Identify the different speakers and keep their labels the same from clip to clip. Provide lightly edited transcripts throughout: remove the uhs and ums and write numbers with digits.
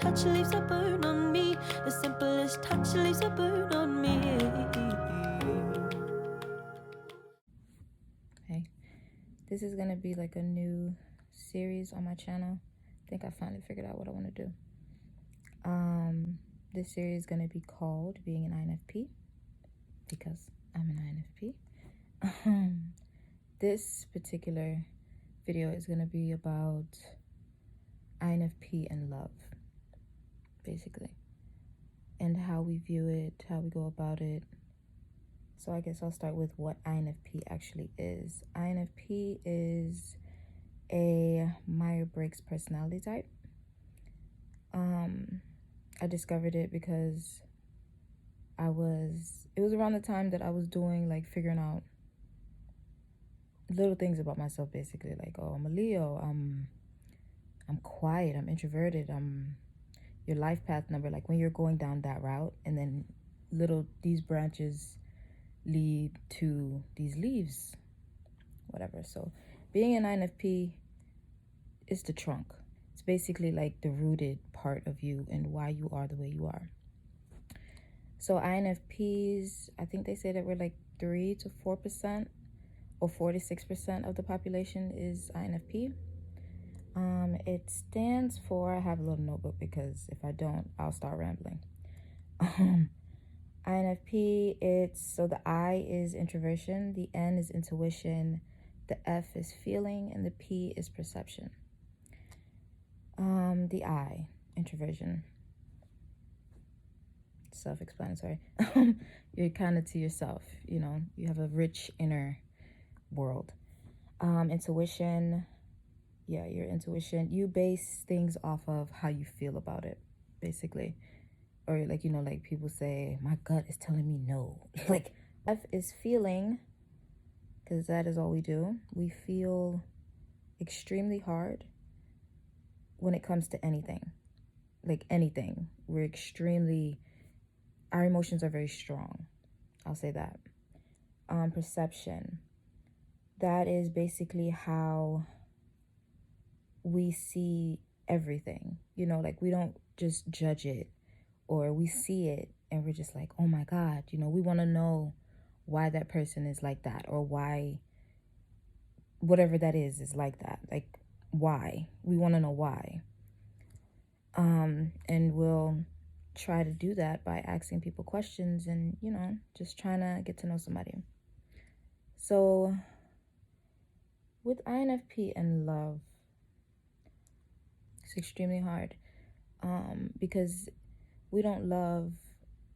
Speaker 1: touch leaves a burn on me. The simplest touch leaves a burn on me.
Speaker 2: Hey, this is gonna be like a new series on my channel. I think I finally figured out what I want to do. This series is gonna be called Being an INFP because I'm an INFP. This particular video is gonna be about INFP and love, basically, and how we view it, how we go about it. So I guess I'll start with what INFP actually is. INFP is a Myer-Briggs personality type. I discovered it because it was around the time that I was doing, like, figuring out little things about myself, basically, like, oh, I'm a Leo, I'm quiet, I'm introverted, I'm your life path number, like when you're going down that route, and then these branches lead to these leaves, whatever. So being an INFP is the trunk. It's basically like the rooted part of you and why you are the way you are. So INFPs, I think they say that we're like 3 to 4% or 4 to 6% of the population is INFP. It stands for, I have a little notebook because if I don't, I'll start rambling. INFP, so the I is introversion, the N is intuition, the F is feeling, and the P is perception. The I, introversion, self-explanatory. You're kind of to yourself, you have a rich inner world. Intuition, yeah, your intuition, you base things off of how you feel about it, basically. Or like, like people say, my gut is telling me no. Like, F is feeling, because that is all we do. We feel extremely hard when it comes to anything. Like anything. Our emotions are very strong. I'll say that. Perception. That is basically how we see everything. Like we don't just judge it, or we see it and we're just like, oh my God, we want to know why that person is like that, or why whatever that is like that. Like, why? We want to know why. And we'll try to do that by asking people questions and, just trying to get to know somebody. So with INFP and love, it's extremely hard because we don't love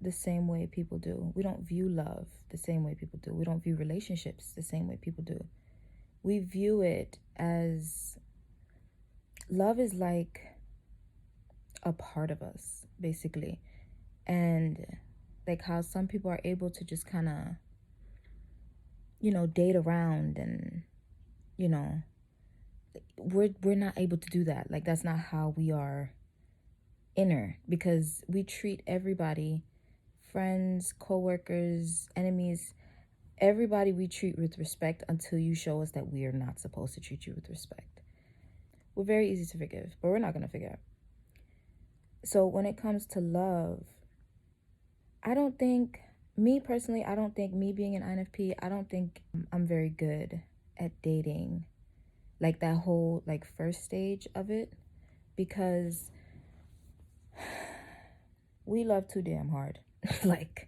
Speaker 2: the same way people do. We don't view love the same way people do. We don't view relationships the same way people do. We view it as love is like a part of us, basically. And like how some people are able to just kind of, date around and, we're not able to do that. Like, that's not how we are inner, because we treat everybody, friends, co-workers, enemies, everybody we treat with respect until you show us that we are not supposed to treat you with respect. We're very easy to forgive, but we're not going to forget. So when it comes to love, me personally, I don't think me being an INFP, I don't think I'm very good at dating, like that whole like first stage of it, because we love too damn hard. Like,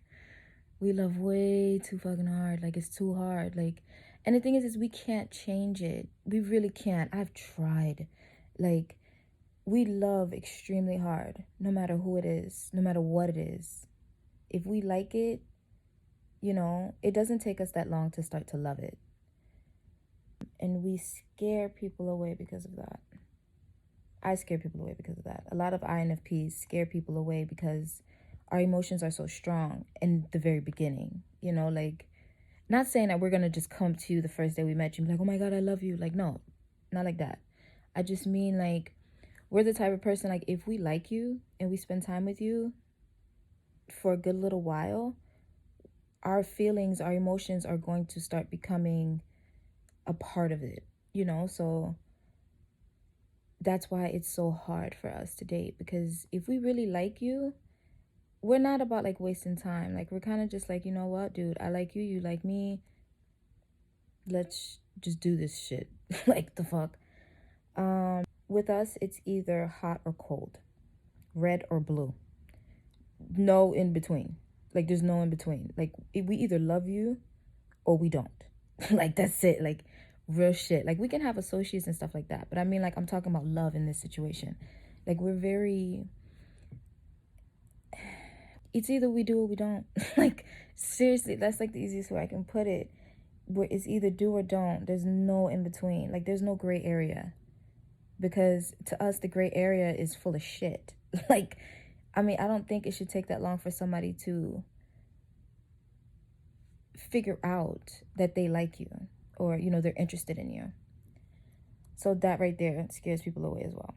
Speaker 2: we love way too fucking hard. Like, it's too hard. Like, and the thing is we can't change it. We really can't. I've tried. Like, we love extremely hard, no matter who it is, no matter what it is. If we like it, it doesn't take us that long to start to love it. And we scare people away because of that. I scare people away because of that. A lot of INFPs scare people away because our emotions are so strong in the very beginning. Like, not saying that we're going to just come to you the first day we met you and be like, oh my God, I love you. Like, no, not like that. I just mean, like, we're the type of person, like, if we like you and we spend time with you for a good little while, our feelings, our emotions are going to start becoming a part of it, so that's why it's so hard for us to date, because if we really like you, we're not about like wasting time. Like, we're kind of just like, you know what, dude, I like you, you like me, let's just do this shit. Like, the fuck. With us, it's either hot or cold, red or blue, no in between. Like, there's no in between. Like, we either love you or we don't. Like, that's it. Like, real shit. Like, we can have associates and stuff like that, but I mean, like, I'm talking about love in this situation. Like, we're very, it's either we do or we don't. Like, seriously, that's like the easiest way I can put it. Where it's either do or don't. There's no in between. Like, there's no gray area, because to us the gray area is full of shit. Like, I mean, I don't think it should take that long for somebody to figure out that they like you, or, you know, they're interested in you. So that right there scares people away as well.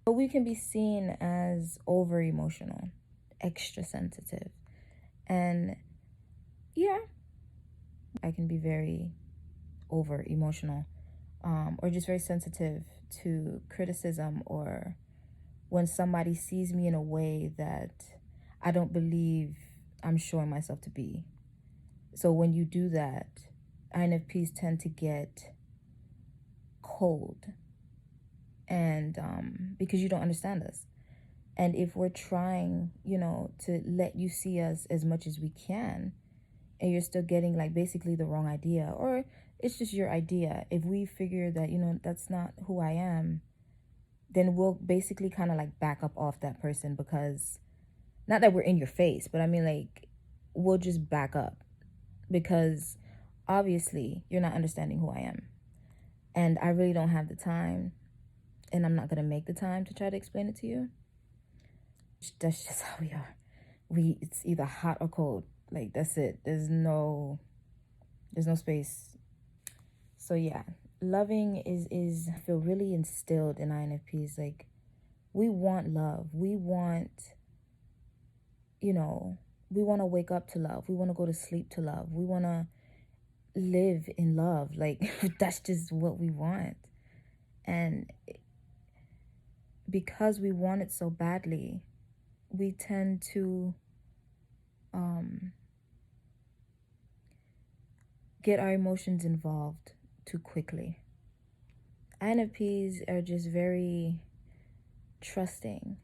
Speaker 2: But we can be seen as over emotional, extra sensitive, and yeah, I can be very over emotional, or just very sensitive to criticism, or when somebody sees me in a way that I don't believe I'm showing myself to be. So when you do that, INFPs tend to get cold, and because you don't understand us. And if we're trying, you know, to let you see us as much as we can, and you're still getting like basically the wrong idea, or it's just your idea, if we figure that, you know, that's not who I am, then we'll basically kind of like back up off that person, because not that we're in your face, but I mean, like, we'll just back up, because obviously you're not understanding who I am, and I really don't have the time, and I'm not gonna make the time to try to explain it to you. That's just how we are. It's either hot or cold. Like, that's it. There's no space. So yeah, loving is I feel really instilled in INFPs. Like, we want love. We want, you know, we want to wake up to love. We want to go to sleep to love. We want to live in love. Like, that's just what we want. And because we want it so badly, we tend to get our emotions involved too quickly. INFPs are just very trusting,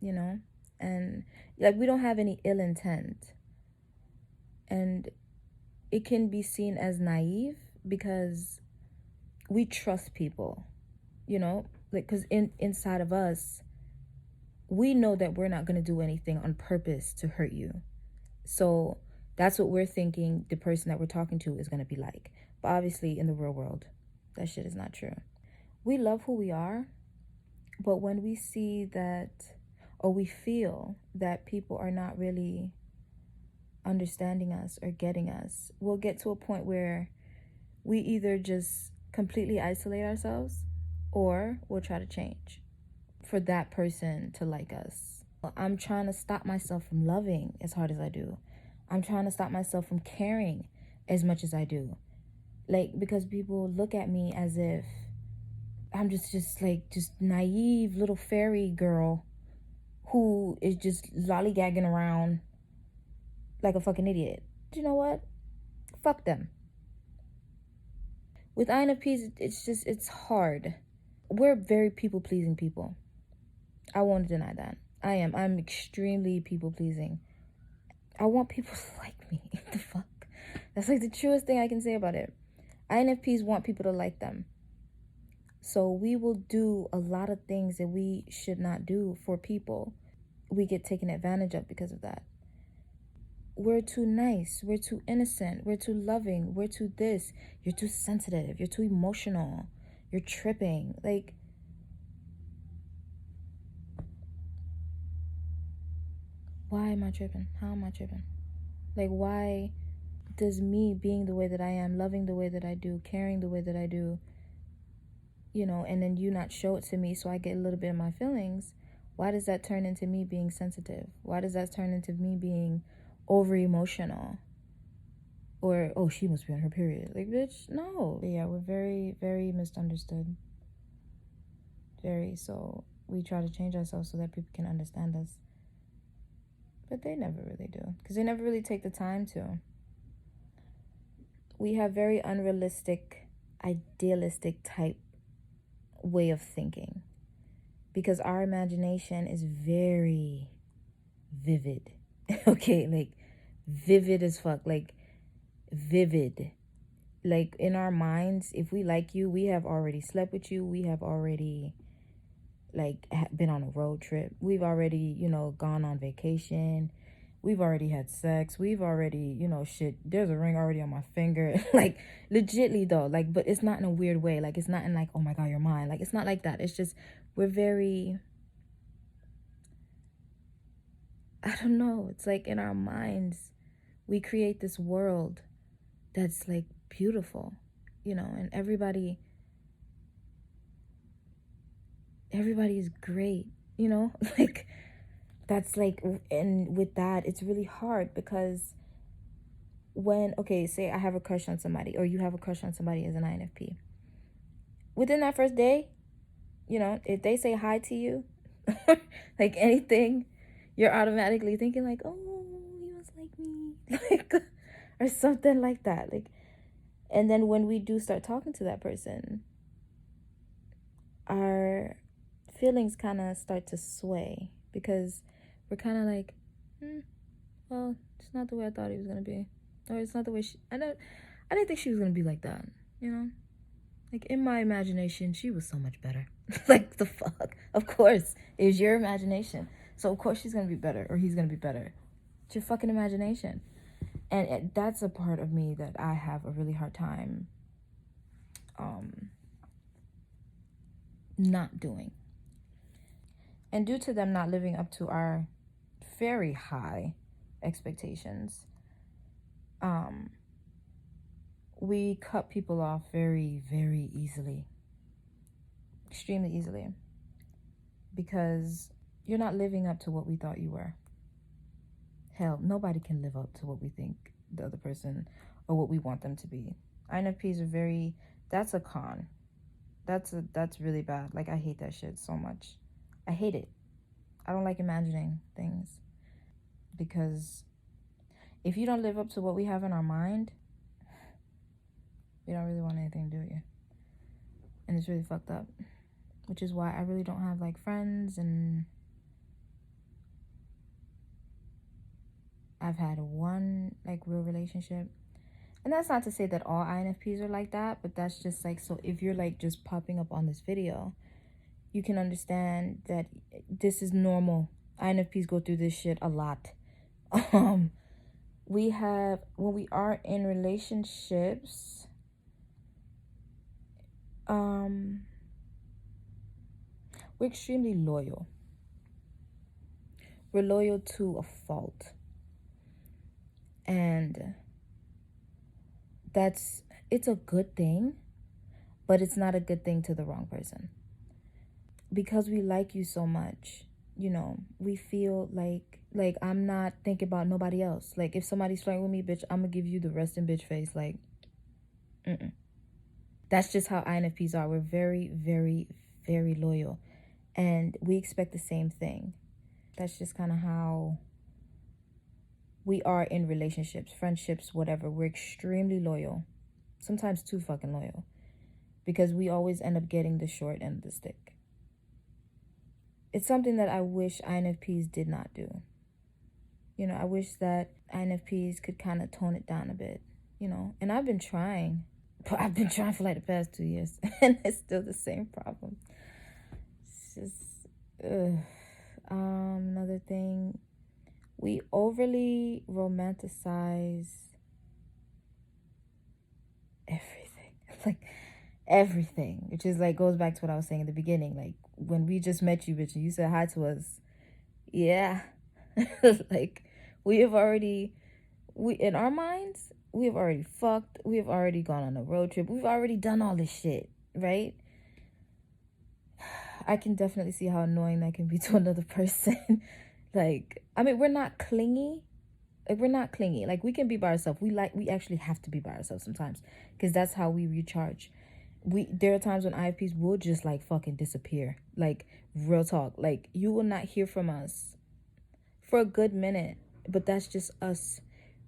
Speaker 2: you know? And like, we don't have any ill intent. And it can be seen as naive, because we trust people, you know? Like, because inside of us, we know that we're not going to do anything on purpose to hurt you. So that's what we're thinking the person that we're talking to is going to be like. But obviously, in the real world, that shit is not true. We love who we are, but when we see that, or we feel that people are not really understanding us or getting us, we'll get to a point where we either just completely isolate ourselves, or we'll try to change for that person to like us. I'm trying to stop myself from loving as hard as I do. I'm trying to stop myself from caring as much as I do. Like, because people look at me as if I'm just naive little fairy girl who is just lollygagging around like a fucking idiot. Do you know what? Fuck them. With INFPs, it's hard. We're very people-pleasing people. I won't deny that. I'm extremely people-pleasing. I want people to like me. What the fuck? That's like the truest thing I can say about it. INFPs want people to like them. So we will do a lot of things that we should not do for people. We get taken advantage of because of that. We're too nice. We're too innocent. We're too loving. We're too this. You're too sensitive. You're too emotional. You're tripping. Like, why am I tripping? How am I tripping? Like, why does me being the way that I am, loving the way that I do, caring the way that I do, you know, and then you not show it to me, so I get a little bit of my feelings, why does that turn into me being sensitive? Why does that turn into me being over emotional? Or, oh, she must be on her period. Like, bitch, no. But yeah, we're very, very misunderstood. very. So we try to change ourselves so that people can understand us. But they never really do, because they never really take the time to. We have very unrealistic, idealistic type way of thinking, because our imagination is very vivid. Okay, like vivid as fuck, like vivid. Like in our minds, if we like you, we have already slept with you, we have already like been on a road trip, we've already, you know, gone on vacation, we've already had sex, we've already, you know, shit, there's a ring already on my finger. Like legitly though, like, but it's not in a weird way. Like it's not in like, oh my god, you're mine. Like it's not like that. It's just we're very, I don't know, it's like in our minds we create this world that's like beautiful, you know, and everybody is great, you know. Like that's like, and with that it's really hard, because when, okay, say I have a crush on somebody, or you have a crush on somebody as an INFP, within that first day, you know, if they say hi to you, like anything, you're automatically thinking like, oh, he must like me. Like, or something like that. Like, and then when we do start talking to that person, our feelings kind of start to sway, because we're kind of like, well, it's not the way I thought he was gonna be, or it's not the way I didn't think she was gonna be like that, you know. Like in my imagination, she was so much better. Like the fuck, of course it was your imagination, so of course she's gonna be better, or he's gonna be better. It's your fucking imagination. And that's a part of me that I have a really hard time not doing. And due to them not living up to our very high expectations, we cut people off very, very easily. Extremely easily. Because you're not living up to what we thought you were. Hell, nobody can live up to what we think the other person, or what we want them to be. INFPs are very, that's a con. That's really bad. Like I hate that shit so much. I hate it. I don't like imagining things, because if you don't live up to what we have in our mind, we don't really want anything to do with you. And it's really fucked up. Which is why I really don't have like friends, and I've had one like real relationship. And that's not to say that all INFPs are like that, but that's just like, so if you're like just popping up on this video, you can understand that this is normal. INFPs go through this shit a lot. We have, when we are in relationships, we're extremely loyal. We're loyal to a fault. And it's a good thing, but it's not a good thing to the wrong person. Because we like you so much, you know, we feel like I'm not thinking about nobody else. Like if somebody's flirting with me, bitch, I'm gonna give you the resting bitch face. Like, that's just how INFPs are. We're very, very, very loyal, and we expect the same thing. That's just kind of how we are in relationships, friendships, whatever. We're extremely loyal, sometimes too fucking loyal, because we always end up getting the short end of the stick. It's something that I wish INFPs did not do. You know, I wish that INFPs could kind of tone it down a bit, you know. And I've been trying, but I've been trying for like the past 2 years, and it's still the same problem. It's just, another thing, we overly romanticize everything. Like everything, which is like goes back to what I was saying in the beginning. Like when we just met you, bitch, and you said hi to us, yeah. Like we in our minds, we have already fucked, we have already gone on a road trip, we've already done all this shit, right? I can definitely see how annoying that can be to another person. Like, I mean, we're not clingy. Like we can be by ourselves. We actually have to be by ourselves sometimes, because that's how we recharge. There are times when IFPs will just like fucking disappear. Like, real talk. Like, you will not hear from us for a good minute, but that's just us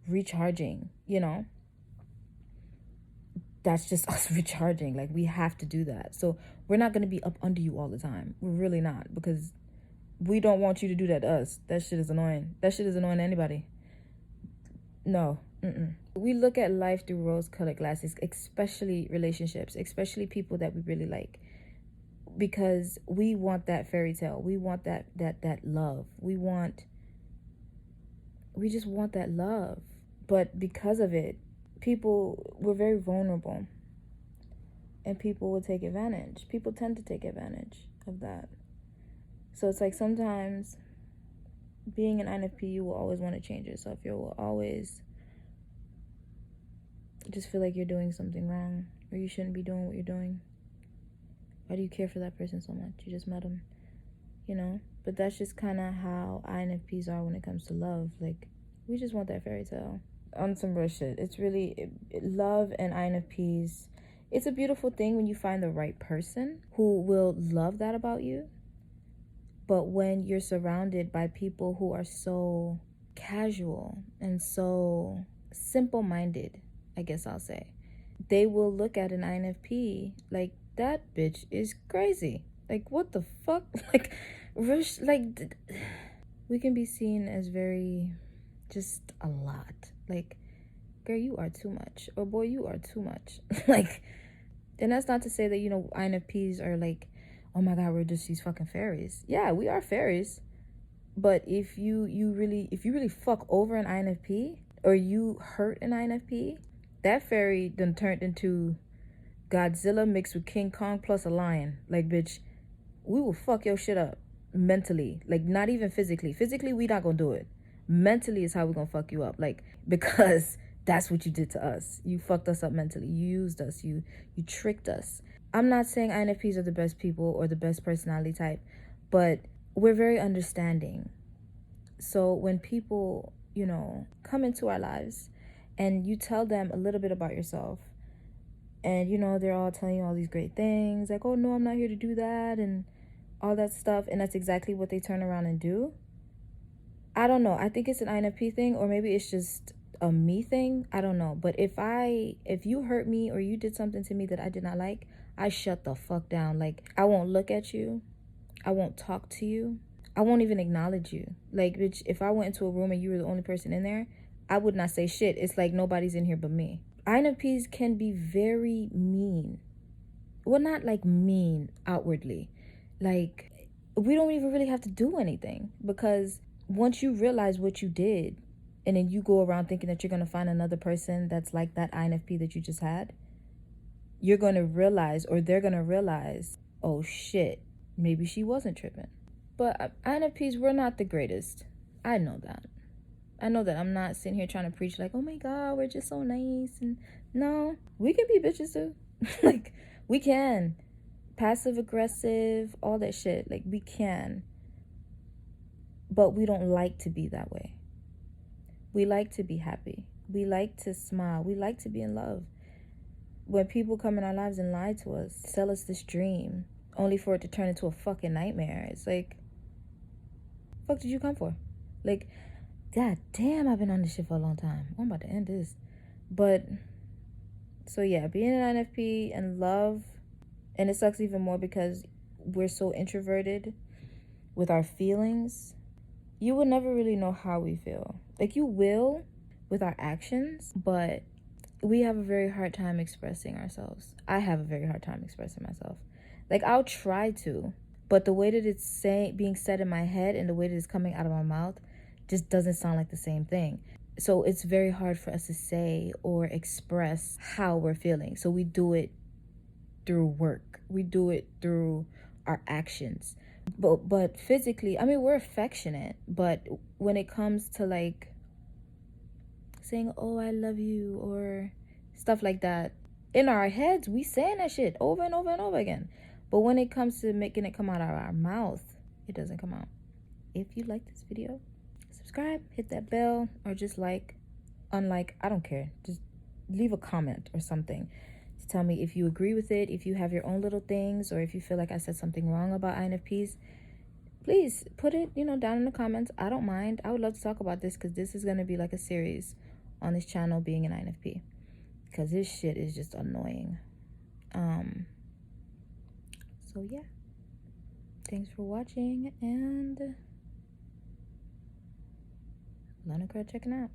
Speaker 2: recharging, you know? That's just us recharging. Like, we have to do that. So we're not going to be up under you all the time. We're really not, because we don't want you to do that to us. That shit is annoying. That shit is annoying to anybody. No. We look at life through rose-colored glasses, especially relationships, especially people that we really like, because we want that fairy tale. We want that love. We just want that love. But because of it, we're very vulnerable, and people will take advantage. People tend to take advantage of that. So it's like, sometimes being an INFP, you will always want to change yourself. You will always just feel like you're doing something wrong, or you shouldn't be doing what you're doing. Why do you care for that person so much? You just met them, you know? But that's just kind of how INFPs are when it comes to love. Like, we just want that fairy tale. On some real shit, it's really love and INFPs. It's a beautiful thing when you find the right person who will love that about you. But when you're surrounded by people who are so casual and so simple-minded, I guess I'll say, they will look at an INFP like, that bitch is crazy. Like, what the fuck? Like, we can be seen as very, just a lot. Like, girl, you are too much. Or boy, you are too much. Like, and that's not to say that, you know, INFPs are like, oh my God, we're just these fucking fairies. Yeah, we are fairies. But if you really fuck over an INFP, or you hurt an INFP, that fairy done turned into Godzilla mixed with King Kong plus a lion. Like, bitch, we will fuck your shit up mentally. Like, not even physically. Physically, we not gonna do it. Mentally is how we gonna fuck you up. Like, because that's what you did to us. You fucked us up mentally. You used us. You tricked us. I'm not saying INFPs are the best people or the best personality type, but we're very understanding. So when people, you know, come into our lives and you tell them a little bit about yourself, and, you know, they're all telling you all these great things, like, oh, no, I'm not here to do that, and all that stuff, and that's exactly what they turn around and do. I don't know. I think it's an INFP thing, or maybe it's just a me thing. I don't know. But if you hurt me or you did something to me that I did not like, I shut the fuck down. Like, I won't look at you. I won't talk to you. I won't even acknowledge you. Like, bitch, if I went into a room and you were the only person in there, I would not say shit. It's like nobody's in here but me. INFPs can be very mean. Well, not like mean outwardly. Like, we don't even really have to do anything, because once you realize what you did, and then you go around thinking that you're going to find another person that's like that INFP that you just had, you're going to realize, or they're going to realize, oh shit, maybe she wasn't tripping. But INFPs, we're not the greatest. I know that. I'm not sitting here trying to preach like, oh my God, we're just so nice. And no, we can be bitches too. Like, we can. Passive aggressive, all that shit. Like, we can. But we don't like to be that way. We like to be happy. We like to smile. We like to be in love. When people come in our lives and lie to us, sell us this dream, only for it to turn into a fucking nightmare, it's like, fuck did you come for? Like, God damn, I've been on this shit for a long time. I'm about to end this. But, so yeah, being an INFP and love, and it sucks even more because we're so introverted with our feelings. You will never really know how we feel. Like, you will with our actions, but we have a very hard time expressing ourselves. I have a very hard time expressing myself. Like, I'll try to, but the way that it's being said in my head and the way that it's coming out of my mouth just doesn't sound like the same thing. So it's very hard for us to say or express how we're feeling. So we do it through work. We do it through our actions. But physically, I mean, we're affectionate, but when it comes to like saying, oh, I love you, or stuff like that, in our heads, we saying that shit over and over and over again. But when it comes to making it come out of our mouth, it doesn't come out. If you like this video, subscribe, hit that bell, or just like, unlike, I don't care. Just leave a comment or something to tell me if you agree with it, if you have your own little things, or if you feel like I said something wrong about INFPs. Please put it, down in the comments. I don't mind. I would love to talk about this because this is going to be like a series on this channel being an INFP. Because this shit is just annoying. So yeah. Thanks for watching, and Lana Crowd checking out.